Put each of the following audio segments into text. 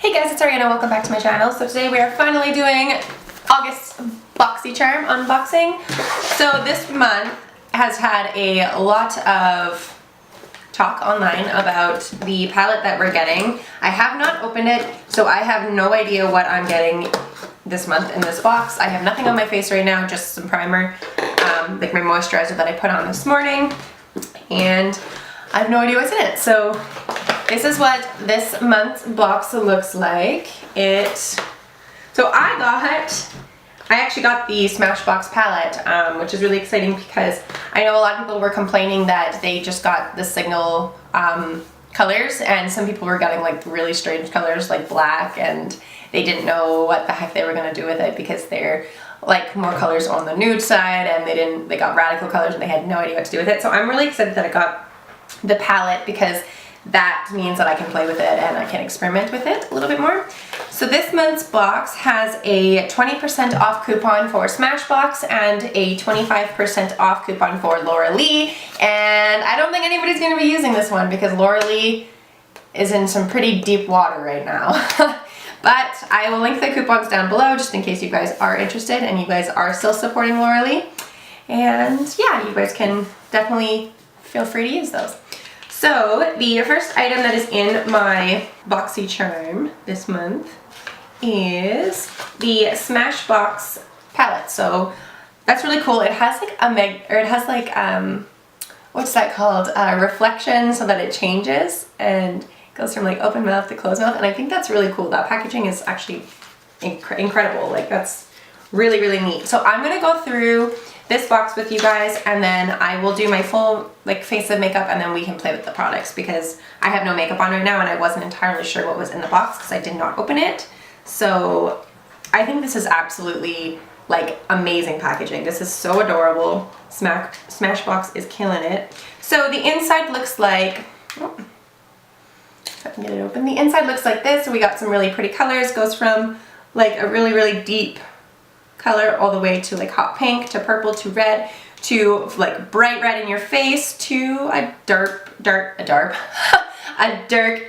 Hey guys, it's Ariana. Welcome back to my channel. So today we are finally doing August Boxy charm unboxing. So this month has had a lot of talk online about the palette that we're getting. I have not opened it, so I have no idea what I'm getting this month in this box. I have nothing on my face right now, just some primer, like my moisturizer that I put on this morning, and I have no idea what's in it. So this is what this month's box looks like. So I actually got the SmashBox palette, which is really exciting because I know a lot of people were complaining that they just got the Signal colors, and some people were getting like really strange colors like black, and they didn't know what the heck they were going to do with it because they're like more colors on the nude side, and they got radical colors and they had no idea what to do with it. So I'm really excited that I got the palette because that means that I can play with it and I can experiment with it a little bit more. So this month's box has a 20% off coupon for SmashBox and a 25% off coupon for LauraLee. And I don't think anybody's going to be using this one because LauraLee is in some pretty deep water right now. But I will link the coupons down below just in case you guys are interested and you guys are still supporting LauraLee. And yeah, you guys can definitely feel free to use those. So the first item that is in my Boxy charm this month is the SmashBox palette. So that's really cool. It has like what's that called? Reflection, so that it changes and goes from like open mouth to closed mouth. And I think that's really cool. That packaging is actually incredible. Like that's really, really neat. So I'm gonna go through this box with you guys, and then I will do my full like face of makeup, and then we can play with the products because I have no makeup on right now and I wasn't entirely sure what was in the box because I did not open it. So I think this is absolutely like amazing packaging. This is so adorable. SmashBox is killing it. So the inside looks like, if I can get it open, the inside looks like this. So we got some really pretty colors. Goes from like a really, really deep color all the way to like hot pink to purple to red to like bright red in your face to a dark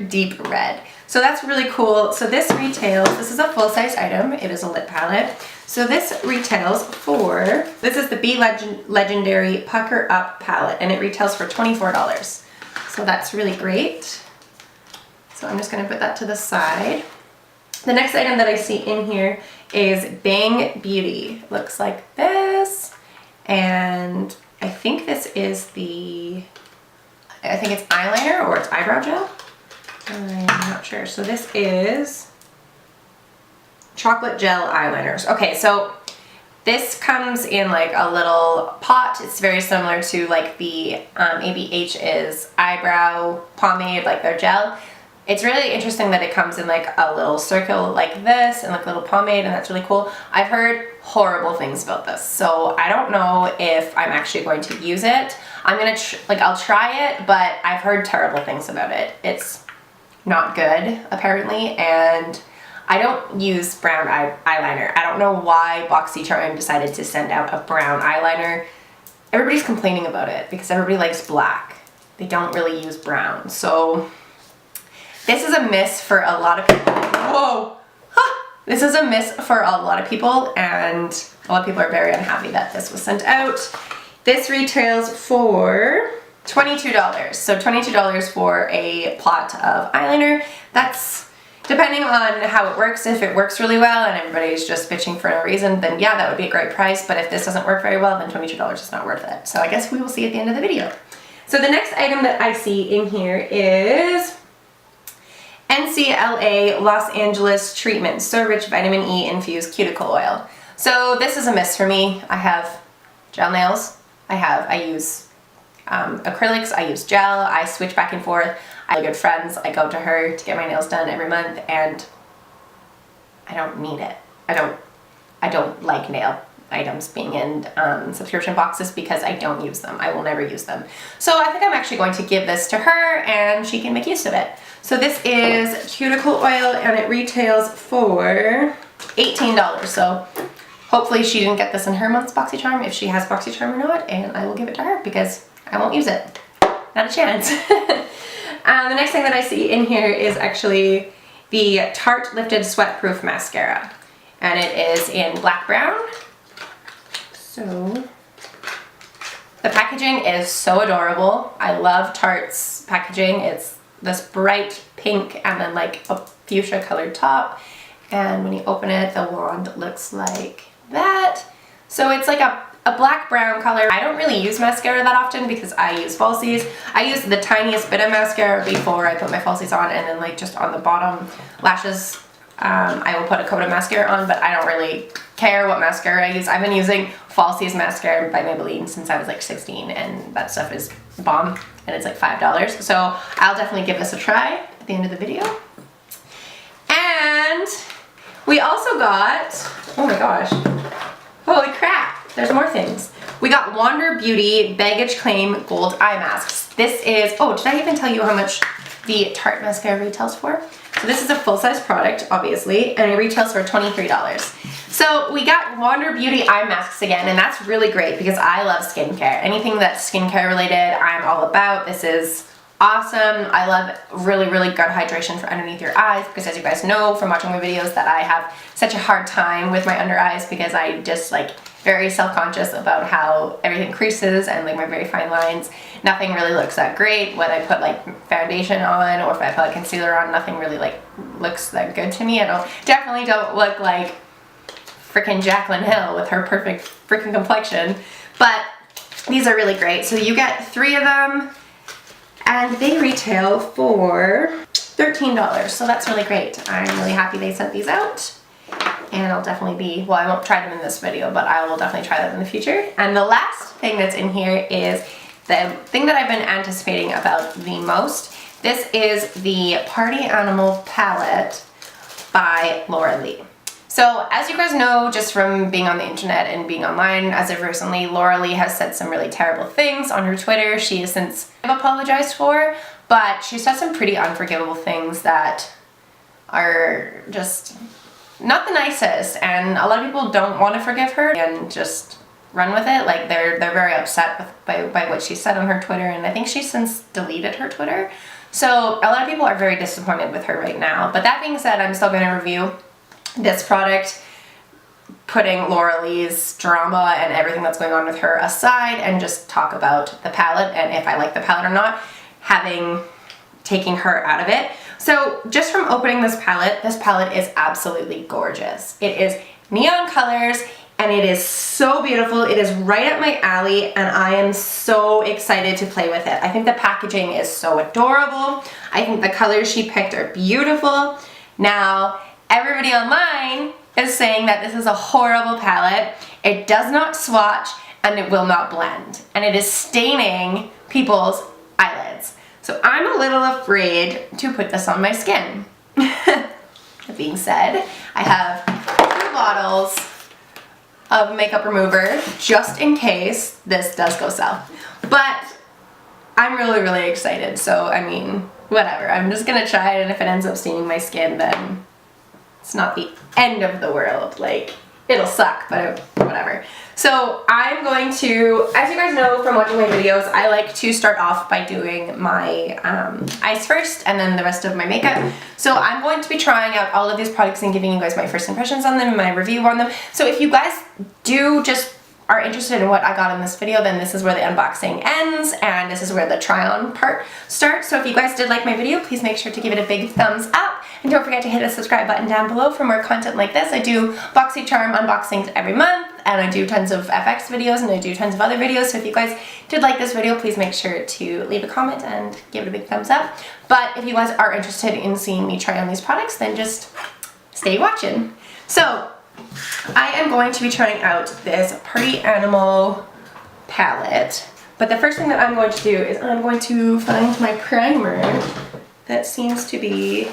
deep red. So that's really cool. So this is a full-size item. It is a lip palette. So this retails for, this is the Be Legendary Pucker Up palette, and it retails for $24. So that's really great. So I'm just gonna put that to the side. The next item that I see in here is Bang Beauty. Looks like this, and I think this is I think it's eyeliner or it's eyebrow gel. I'm not sure. So this is chocolate gel eyeliners. Okay, so this comes in like a little pot. It's very similar to like the ABH is eyebrow pomade, like their gel. It's really interesting that it comes in like a little circle like this and like a little pomade, and that's really cool. I've heard horrible things about this, so I don't know if I'm actually going to use it. I'm gonna I'll try it, but I've heard terrible things about it. It's not good apparently, and I don't use brown eyeliner. I don't know why BoxyCharm decided to send out a brown eyeliner. Everybody's complaining about it because everybody likes black. They don't really use brown, so this is a miss for a lot of people. Whoa! This is a miss for a lot of people, and a lot of people are very unhappy that this was sent out. This retails for $22. So $22 for a pot of eyeliner. That's depending on how it works. If it works really well and everybody's just bitching for no reason, then yeah, that would be a great price. But if this doesn't work very well, then $22 is not worth it. So I guess we will see at the end of the video. So the next item that I see in here is NCLA Los Angeles Treatment So Rich Vitamin E Infused Cuticle Oil. So this is a miss for me. I have gel nails. I use acrylics. I use gel. I switch back and forth. I have good friends. I go to her to get my nails done every month, and I don't need it. I don't like nail items being in subscription boxes because I don't use them. I will never use them. So I think I'm actually going to give this to her and she can make use of it. So this is cuticle oil, and it retails for $18. So hopefully she didn't get this in her month's BoxyCharm, if she has BoxyCharm or not, and I will give it to her because I won't use it. Not a chance. The next thing that I see in here is actually the Tarte Lifted Sweatproof Mascara. And it is in black brown. So the packaging is so adorable. I love Tarte's packaging. It's this bright pink and then like a fuchsia colored top. And when you open it, the wand looks like that. So it's like a black brown color. I don't really use mascara that often because I use falsies. I use the tiniest bit of mascara before I put my falsies on, and then like just on the bottom lashes I will put a coat of mascara on, but I don't really care what mascara I use. I've been using Falsies mascara by Maybelline since I was like 16, and that stuff is bomb, and it's like $5. So I'll definitely give this a try at the end of the video. And we also got, oh my gosh, holy crap, there's more things. We got Wander Beauty Baggage Claim Gold Eye Masks. This is, oh, did I even tell you how much the Tarte mascara retails for? So this is a full-size product, obviously, and it retails for $23. So we got Wander Beauty eye masks again, and that's really great because I love skincare. Anything that's skincare related, I'm all about. This is awesome. I love really, really good hydration for underneath your eyes because, as you guys know from watching my videos, that I have such a hard time with my under eyes because I just like very self-conscious about how everything creases and like my very fine lines. Nothing really looks that great when I put like foundation on, or if I put concealer on, nothing really like looks that good to me. Definitely don't look like freaking Jaclyn Hill with her perfect freaking complexion, but these are really great. So you get 3 of them and they retail for $13. So that's really great. I'm really happy they sent these out. And I'll definitely be, well, I won't try them in this video, but I will definitely try them in the future. And the last thing that's in here is the thing that I've been anticipating about the most. This is the Party Animal Palette by LauraLee. So as you guys know, just from being on the internet and being online as of recently, LauraLee has said some really terrible things on her Twitter. She has since apologized for, but she said some pretty unforgivable things that are just not the nicest, and a lot of people don't want to forgive her and just run with it. Like they're very upset by what she said on her Twitter, and I think she's since deleted her Twitter. So a lot of people are very disappointed with her right now. But that being said, I'm still going to review this product, putting LauraLee's drama and everything that's going on with her aside, and just talk about the palette and if I like the palette or not, taking her out of it. So just from opening this palette is absolutely gorgeous. It is neon colors and it is so beautiful. It is right up my alley and I am so excited to play with it. I think the packaging is so adorable. I think the colors she picked are beautiful. Now, everybody online is saying that this is a horrible palette. It does not swatch and it will not blend. And it is staining people's eyelids. So I'm a little afraid to put this on my skin. That being said, I have 2 bottles of makeup remover just in case this does go south. But I'm really, really excited. So, I mean, whatever. I'm just gonna try it, and if it ends up staining my skin, then it's not the end of the world. Like, it'll suck, but whatever. So I'm going to, as you guys know from watching my videos, I like to start off by doing my eyes first and then the rest of my makeup. So I'm going to be trying out all of these products and giving you guys my first impressions on them, my review on them. So if you guys are interested in what I got in this video, then this is where the unboxing ends and this is where the try on part starts. So if you guys did like my video, please make sure to give it a big thumbs up, and don't forget to hit the subscribe button down below for more content like this. I do Boxy charm unboxings every month, and I do tons of FX videos, and I do tons of other videos. So if you guys did like this video, please make sure to leave a comment and give it a big thumbs up. But if you guys are interested in seeing me try on these products, then just stay watching. So I am going to be trying out this Party Animal palette, but the first thing that I'm going to do is I'm going to find my primer that seems to be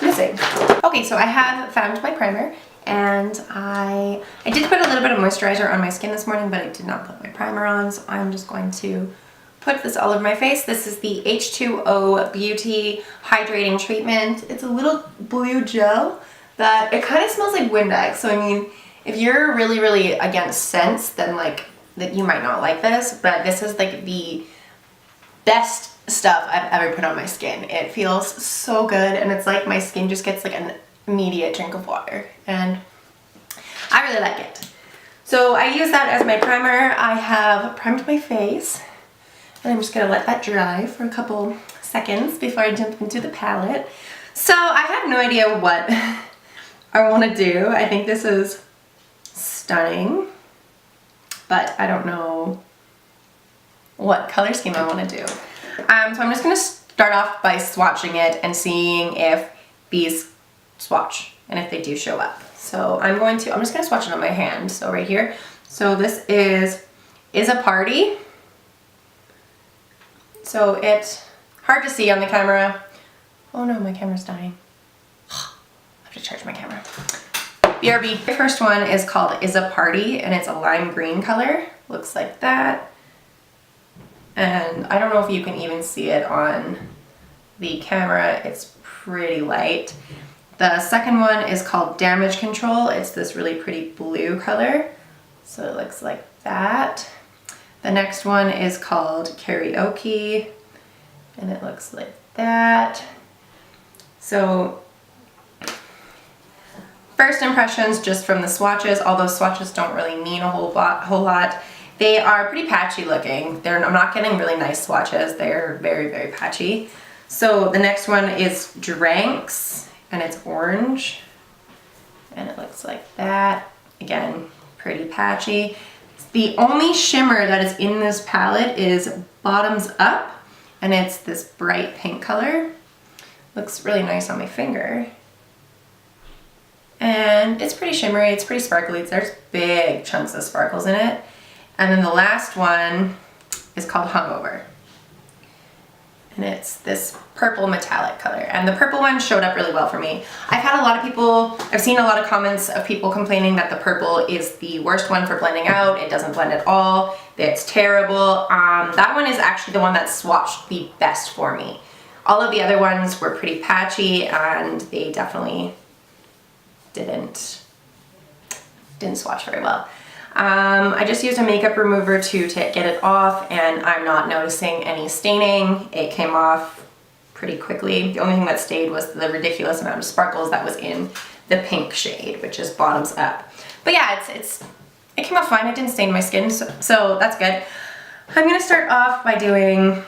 missing. Okay, so I have found my primer, and I did put a little bit of moisturizer on my skin this morning, but I did not put my primer on, so I'm just going to put this all over my face. This is the H2O Beauty Hydrating Treatment. It's a little blue gel that it kind of smells like Windex. So I mean, if you're really, really against scents, then like that you might not like this, but this is like the best stuff I've ever put on my skin. It feels so good, and it's like my skin just gets like an immediate drink of water, and I really like it. So I use that as my primer. I have primed my face, and I'm just gonna let that dry for a couple seconds before I jump into the palette. So I have no idea what I want to do. I think this is stunning, but I don't know what color scheme I want to do. So I'm just going to start off by swatching it and seeing if these swatch and if they do show up. So I'm just going to swatch it on my hand. So right here. So this is a Party. So it's hard to see on the camera. Oh no, my camera's dying. I have to charge my camera. BRB. The first one is called Is a Party, and it's a lime green color. Looks like that. And I don't know if you can even see it on the camera. It's pretty light. The second one is called Damage Control. It's this really pretty blue color. So it looks like that. The next one is called Karaoke, and it looks like that. So first impressions just from the swatches, although swatches don't really mean a whole lot. They are pretty patchy looking. I'm not getting really nice swatches. They're very, very patchy. So the next one is Dranks, and it's orange, and it looks like that. Again, pretty patchy. The only shimmer that is in this palette is Bottoms Up, and it's this bright pink color. Looks really nice on my finger. And it's pretty shimmery, it's pretty sparkly. There's big chunks of sparkles in it. And then the last one is called Hungover. And it's this purple metallic color. And the purple one showed up really well for me. I've seen a lot of comments of people complaining that the purple is the worst one for blending out. It doesn't blend at all. It's terrible. That one is actually the one that swatched the best for me. All of the other ones were pretty patchy, and they definitely didn't swatch very well. I just used a makeup remover to get it off, and I'm not noticing any staining. It came off pretty quickly. The only thing that stayed was the ridiculous amount of sparkles that was in the pink shade, which is Bottoms Up. But yeah, it came off fine. It didn't stain my skin, so that's good. I'm gonna start off by doing,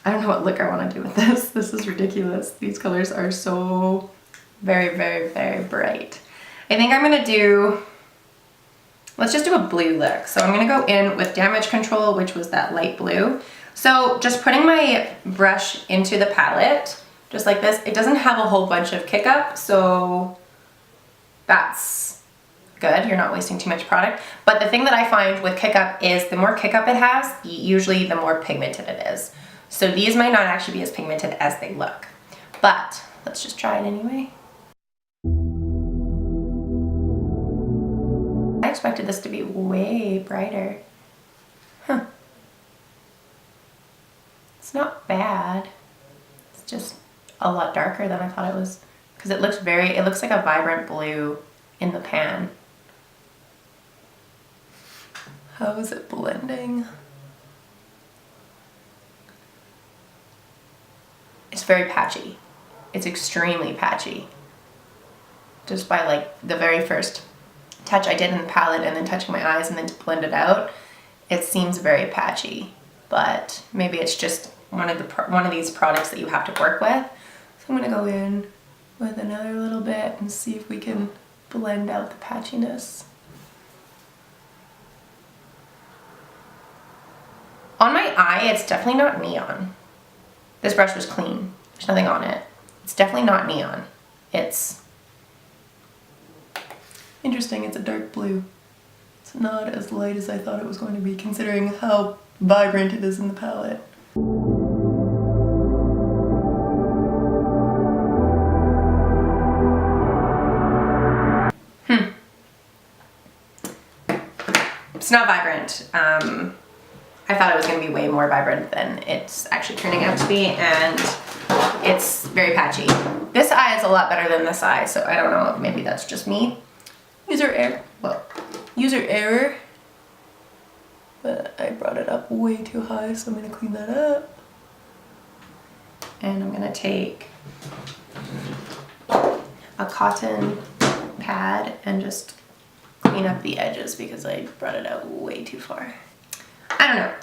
I don't know what look I want to do with this. This is ridiculous. These colors are so very, very, very bright. I think I'm gonna do, let's just do a blue look. So I'm gonna go in with Damage Control, which was that light blue. So just putting my brush into the palette, just like this. It doesn't have a whole bunch of kick up, so that's good. You're not wasting too much product. But the thing that I find with kick up is the more kick up it has, usually the more pigmented it is. So these might not actually be as pigmented as they look, but let's just try it anyway. I expected this to be way brighter. Huh. It's not bad. It's just a lot darker than I thought it was, because it looks like a vibrant blue in the pan. How is it blending? It's very patchy. It's extremely patchy. Just by like the very first touch I did in the palette and then touching my eyes and then to blend it out, it seems very patchy. But maybe it's just one of these products that you have to work with. So I'm gonna go in with another little bit and see if we can blend out the patchiness. On my eye, it's definitely not neon. This brush was clean. There's nothing on it. It's definitely not neon. It's interesting, it's a dark blue. It's not as light as I thought it was going to be, considering how vibrant it is in the palette. It's not vibrant. I thought it was going to be way more vibrant than it's actually turning out to be, and it's very patchy. This eye is a lot better than this eye, so I don't know, maybe that's just me. User error. but I brought it up way too high, so I'm gonna clean that up. And I'm gonna take a cotton pad and just clean up the edges because I brought it out way too far. I don't know.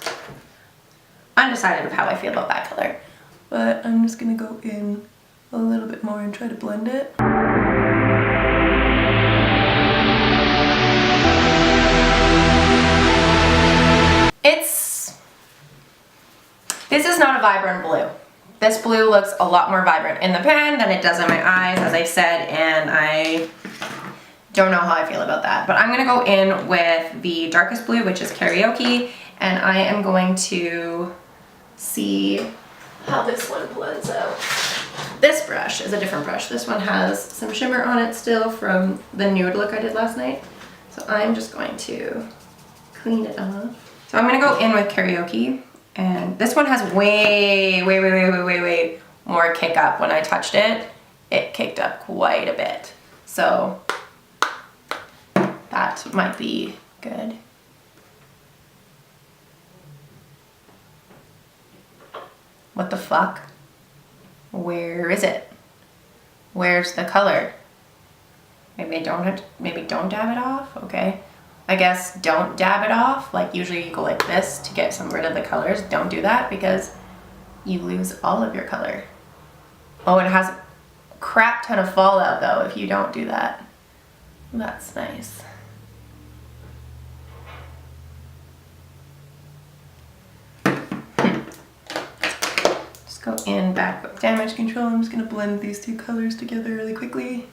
Undecided of how I feel about that color, but I'm just gonna go in a little bit more and try to blend it. This is not a vibrant blue. This blue looks a lot more vibrant in the pen than it does in my eyes, as I said, and I don't know how I feel about that. But I'm gonna go in with the darkest blue, which is Karaoke, and I am going to see how this one blends out. This brush is a different brush. This one has some shimmer on it still from the nude look I did last night. So I'm just going to clean it off. So I'm gonna go in with Karaoke, and this one has way more kick up. When I touched it, it kicked up quite a bit. So that might be good. What the fuck? Where is it? Where's the color? Maybe don't dab it off, okay. I guess don't dab it off. Like usually you go like this to get rid of the colors. Don't do that because you lose all of your color. Oh, it has a crap ton of fallout though if you don't do that. That's nice. Just go in back with damage control. I'm just gonna blend these two colors together really quickly.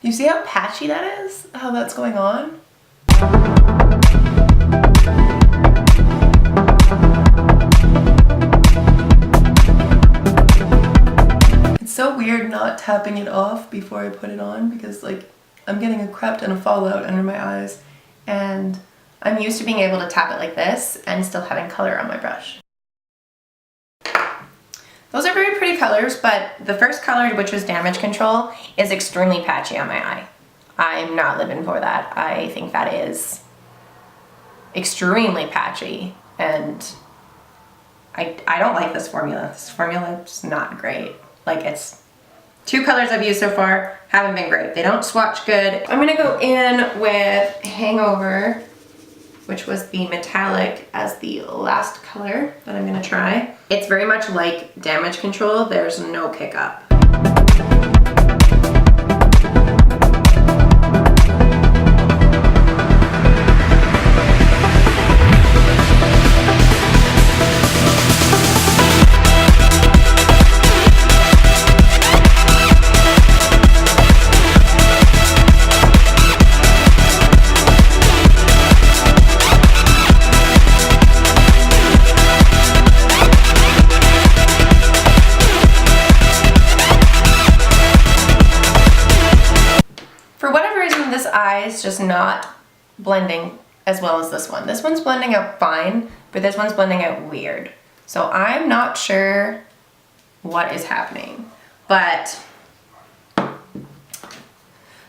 You see how patchy that is? How that's going on? It's so weird not tapping it off before I put it on because like I'm getting a crap ton of fallout under my eyes and I'm used to being able to tap it like this and still having color on my brush. Those are very pretty colors, but the first color, which was Damage Control, is extremely patchy on my eye. I'm not living for that. I think that is extremely patchy, and I don't like this formula. This formula is not great. Like it's two colors I've used so far, haven't been great. They don't swatch good. I'm gonna go in with Hangover, which was the metallic, as the last color that I'm gonna try. It's very much like Damage Control. There's no kick up. Is just not blending as well as this one. This one's blending out fine, but this one's blending out weird. So I'm not sure what is happening, but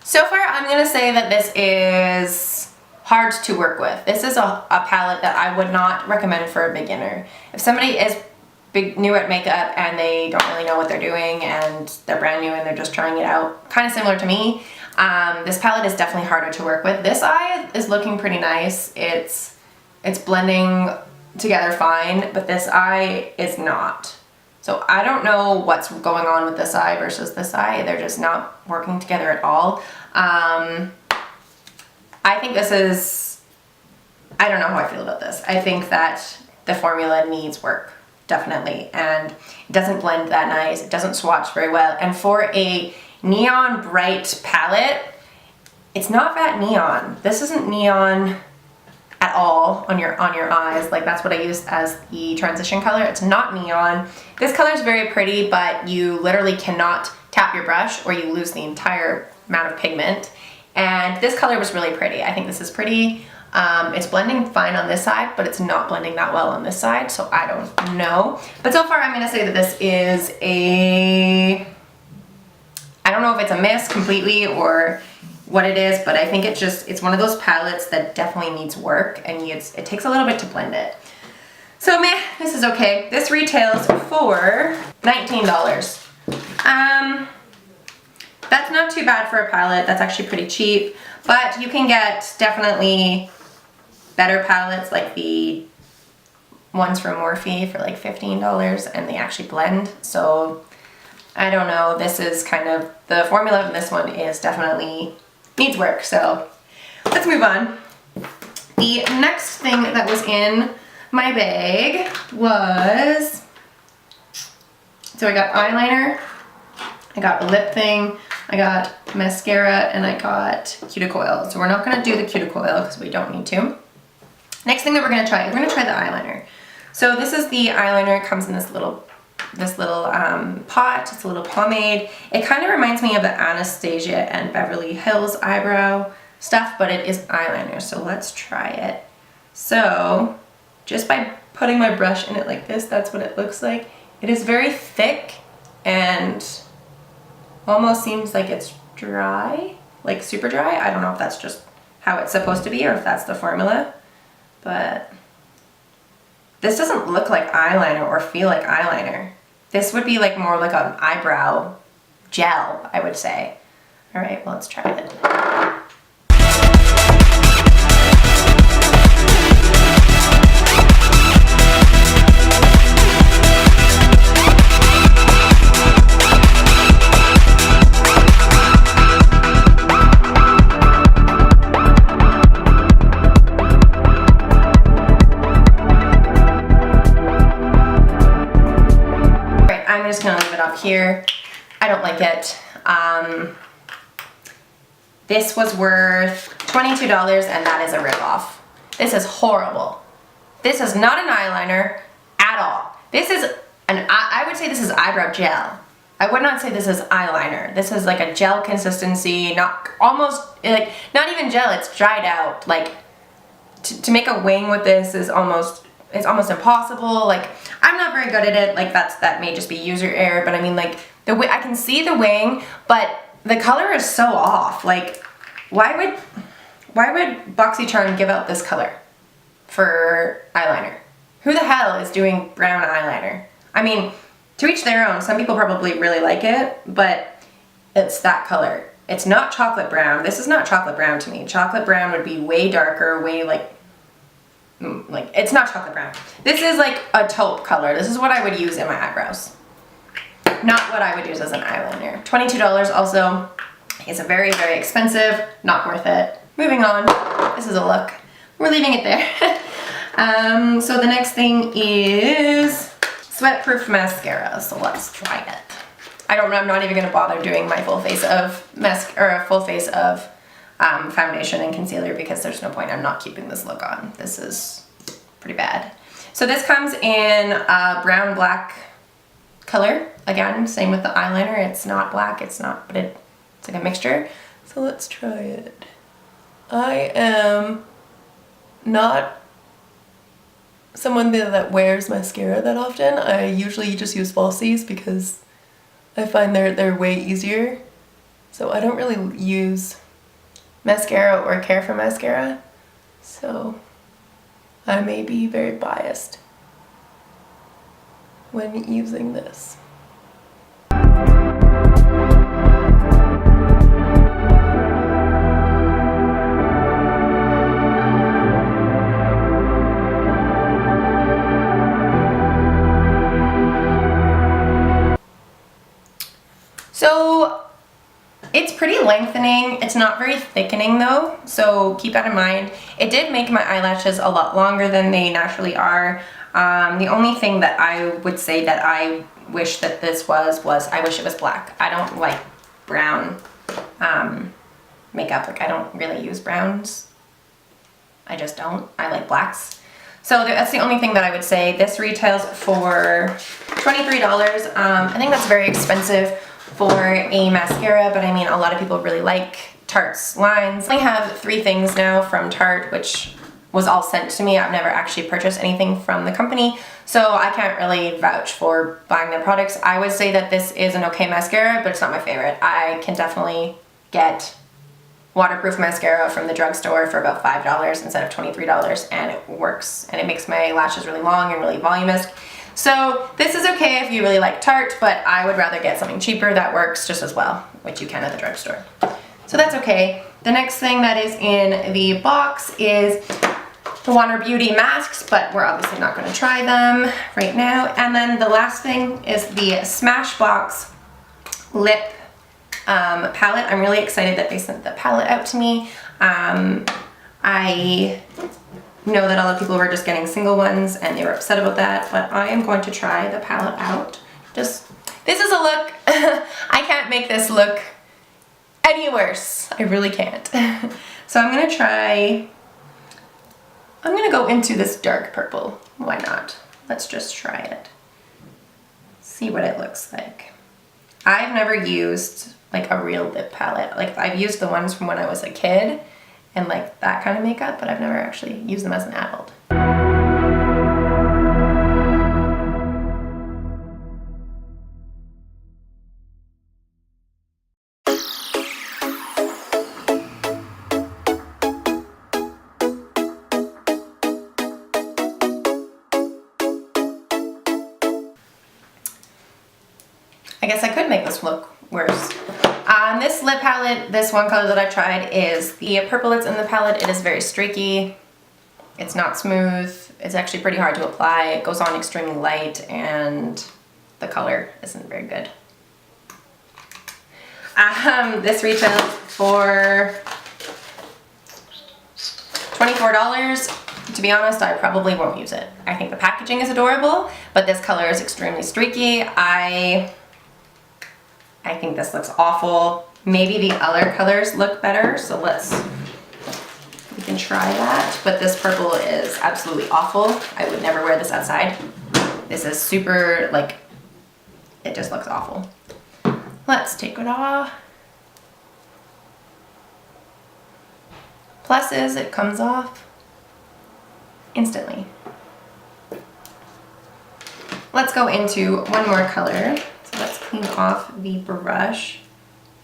so far I'm gonna say that this is hard to work with. This is a palette that I would not recommend for a beginner. If somebody is new at makeup and they don't really know what they're doing and they're brand new and they're just trying it out, kind of similar to me, this palette is definitely harder to work with. This eye is looking pretty nice. It's blending together fine, but this eye is not. So I don't know what's going on with this eye versus this eye. They're just not working together at all. I think this is, I don't know how I feel about this. I think that the formula needs work, definitely, and it doesn't blend that nice. It doesn't swatch very well, and for a neon bright palette, it's not that neon. This isn't neon at all on your eyes. Like that's what I used as the transition color. It's not neon. This color is very pretty, but you literally cannot tap your brush or you lose the entire amount of pigment. And this color was really pretty. I think this is pretty. It's blending fine on this side, but it's not blending that well on this side, so I don't know. But so far I'm gonna say that this is I don't know if it's a miss completely or what it is, but I think it's one of those palettes that definitely needs work and it takes a little bit to blend it. So meh, this is okay. This retails for $19. That's not too bad for a palette. That's actually pretty cheap, but you can get definitely better palettes like the ones from Morphe for like $15 and they actually blend. So I don't know, this is kind of, the formula of this one is definitely needs work, so let's move on. The next thing that was in my bag was, so I got eyeliner, I got a lip thing, I got mascara, and I got cuticoil. So we're not gonna do the cuticoil because we don't need to. Next thing that we're gonna try the eyeliner. So this is the eyeliner, it comes in this little pot, it's a little pomade. It kind of reminds me of the Anastasia and Beverly Hills eyebrow stuff, but it is eyeliner, so let's try it. So just by putting my brush in it like this, that's what it looks like. It is very thick and almost seems like it's dry, like super dry. I don't know if that's just how it's supposed to be or if that's the formula, but this doesn't look like eyeliner or feel like eyeliner. This would be like more like an eyebrow gel, I would say. All right, well, let's try it. I'm just gonna leave it up here. I don't like it. This was worth $22 and that is a ripoff. This is horrible. This is not an eyeliner at all. This is I would say this is eyebrow gel. I would not say this is eyeliner. This is like a gel consistency, not even gel, it's dried out. Like to make a wing with this is almost impossible. Like, I'm not very good at it. Like, that may just be user error, but I mean, like, I can see the wing, but the color is so off. Like, why would BoxyCharm give out this color for eyeliner? Who the hell is doing brown eyeliner? I mean, to each their own. Some people probably really like it, but it's that color. It's not chocolate brown. This is not chocolate brown to me. Chocolate brown would be way darker, way like it's not chocolate brown. This is like a taupe color. This is what I would use in my eyebrows. Not what I would use as an eyeliner. $22 also. It's a very, very expensive, not worth it. Moving on, this is a look. We're leaving it there. So the next thing is sweatproof mascara. So let's try it. I'm not even gonna bother doing my full face of foundation and concealer because there's no point. I'm not keeping this look on. This is pretty bad. So this comes in a brown black color. Again, same with the eyeliner. It's not black, but it's like a mixture. So let's try it. I am not someone that wears mascara that often. I usually just use falsies because I find they're way easier. So I don't really use mascara or care for mascara, so I may be very biased when using this. So it's pretty lengthening. It's not very thickening though, so keep that in mind. It did make my eyelashes a lot longer than they naturally are. The only thing that I would say that I wish that this was I wish it was black. I don't like brown makeup. Like, I don't really use browns. I just don't. I like blacks. So that's the only thing that I would say. This retails for $23. I think that's very expensive for a mascara, but I mean, a lot of people really like Tarte's lines. I have 3 things now from Tarte, which was all sent to me. I've never actually purchased anything from the company, so I can't really vouch for buying their products. I would say that this is an okay mascara, but it's not my favorite. I can definitely get waterproof mascara from the drugstore for about $5 instead of $23, and it works, and it makes my lashes really long and really voluminous. So this is okay if you really like Tarte, but I would rather get something cheaper that works just as well, which you can at the drugstore. So that's okay. The next thing that is in the box is the Water Beauty masks, but we're obviously not going to try them right now. And then the last thing is the SmashBox lip palette. I'm really excited that they sent the palette out to me. I know that a lot of people were just getting single ones and they were upset about that, but I am going to try the palette out. This is a look, I can't make this look any worse. I really can't. So I'm gonna go into this dark purple. Why not? Let's just try it. See what it looks like. I've never used like a real lip palette. Like I've used the ones from when I was a kid and like that kind of makeup, but I've never actually used them as an adult. I guess I could make this look worse. This lip palette, this one color that I've tried is the purple that's in the palette. It is very streaky. It's not smooth. It's actually pretty hard to apply. It goes on extremely light and the color isn't very good. This retails for $24. To be honest, I probably won't use it. I think the packaging is adorable, but this color is extremely streaky. I think this looks awful. Maybe the other colors look better, so we can try that. But this purple is absolutely awful. I would never wear this outside. This is super, like, it just looks awful. Let's take it off. Plus is it comes off instantly. Let's go into one more color. So let's clean off the brush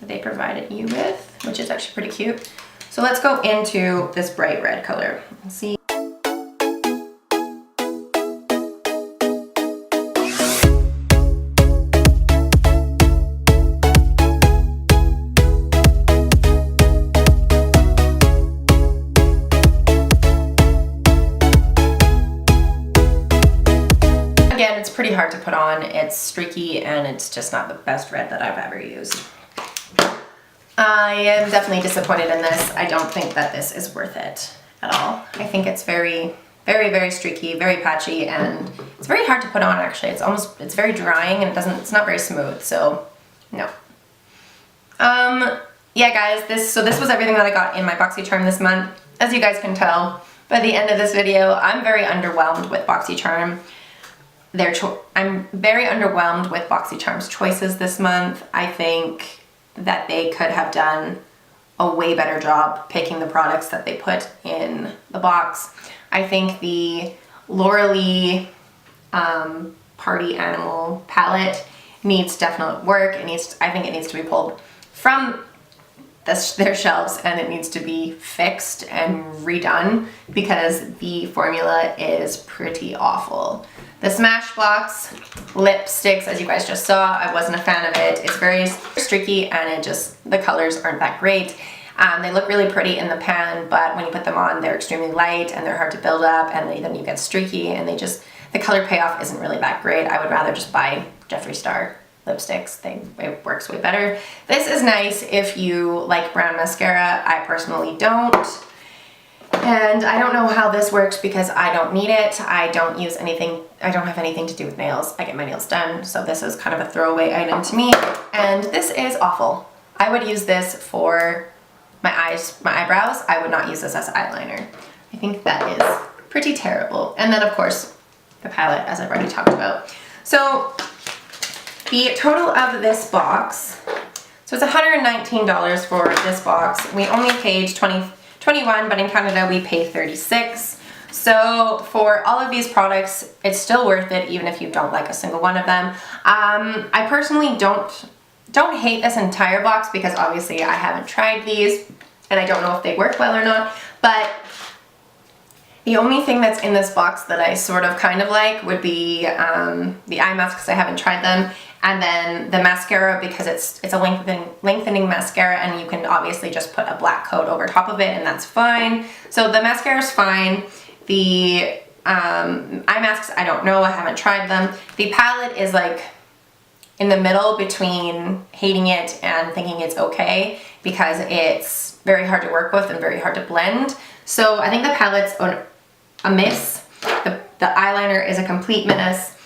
that they provided you with, which is actually pretty cute. So let's go into this bright red color and see. Again, it's pretty hard to put on. It's streaky and it's just not the best red that I've ever used. I am definitely disappointed in this. I don't think that this is worth it at all. I think it's very, very, very streaky, very patchy, and it's very hard to put on actually. It's very drying and it's not very smooth, so no. Yeah guys, this was everything that I got in my BoxyCharm this month. As you guys can tell by the end of this video, I'm very underwhelmed with BoxyCharm. I'm very underwhelmed with BoxyCharm's choices this month. I think that they could have done a way better job picking the products that they put in the box. I think the LauraLee Party Animal palette needs definite work. I think it needs to be pulled from their shelves and it needs to be fixed and redone because the formula is pretty awful. The SmashBox lipsticks, as you guys just saw, I wasn't a fan of it. It's very streaky and the colors aren't that great. They look really pretty in the pan, but when you put them on, they're extremely light and they're hard to build up, and then you get streaky and the color payoff isn't really that great. I would rather just buy Jeffree Star lipsticks. It works way better. This is nice if you like brown mascara. I personally don't. And I don't know how this works because I don't need it. I don't use anything. I don't have anything to do with nails. I get my nails done. So this is kind of a throwaway item to me. And this is awful. I would use this for my eyes, my eyebrows. I would not use this as eyeliner. I think that is pretty terrible. And then of course, the palette, as I've already talked about. So the total of this box, so it's $119 for this box. We only paid $24 21, but in Canada we pay 36. So for all of these products, it's still worth it even if you don't like a single one of them. I personally don't hate this entire box because obviously I haven't tried these and I don't know if they work well or not, but the only thing that's in this box that I sort of kind of like would be the eye masks because I haven't tried them, and then the mascara because it's a lengthening mascara and you can obviously just put a black coat over top of it and that's fine. So the mascara is fine. The eye masks, I don't know, I haven't tried them. The palette is like in the middle between hating it and thinking it's okay because it's very hard to work with and very hard to blend. So I think the palette's a miss. The eyeliner is a complete miss.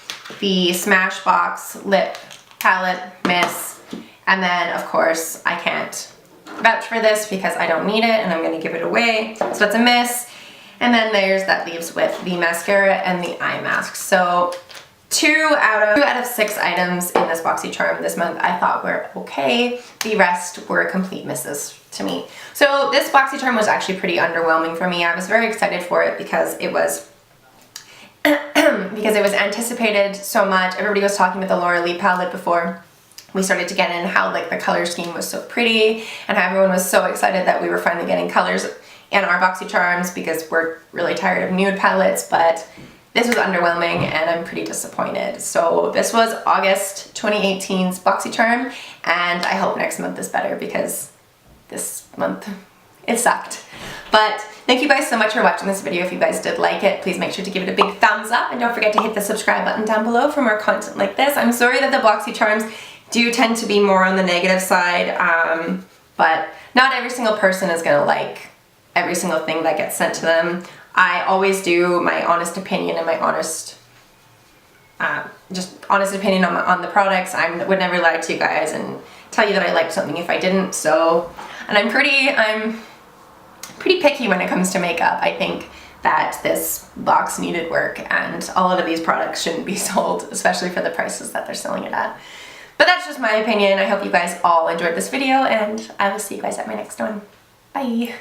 The SmashBox lip palette, miss. And then of course I can't vouch for this because I don't need it and I'm gonna give it away. So that's a miss. And then that leaves with the mascara and the eye mask. So 2 out of 6 items in this Boxy charm this month I thought were okay. The rest were complete misses to me. So this Boxy charm was actually pretty underwhelming for me. I was very excited for it because it was anticipated so much. Everybody was talking about the LauraLee palette before we started to get in, how like the color scheme was so pretty and how everyone was so excited that we were finally getting colors in our Boxy charms because we're really tired of nude palettes, but this was underwhelming and I'm pretty disappointed. So this was August 2018's Boxy charm and I hope next month is better because this month it sucked. But thank you guys so much for watching this video. If you guys did like it, please make sure to give it a big thumbs up and don't forget to hit the subscribe button down below for more content like this. I'm sorry that the Boxy charms do tend to be more on the negative side, but not every single person is gonna like every single thing that gets sent to them. I always do my honest opinion and my honest opinion on the products. I would never lie to you guys and tell you that I liked something if I didn't. So, and I'm pretty picky when it comes to makeup. I think that this box needed work and a lot of these products shouldn't be sold, especially for the prices that they're selling it at. But that's just my opinion. I hope you guys all enjoyed this video and I will see you guys at my next one. Bye!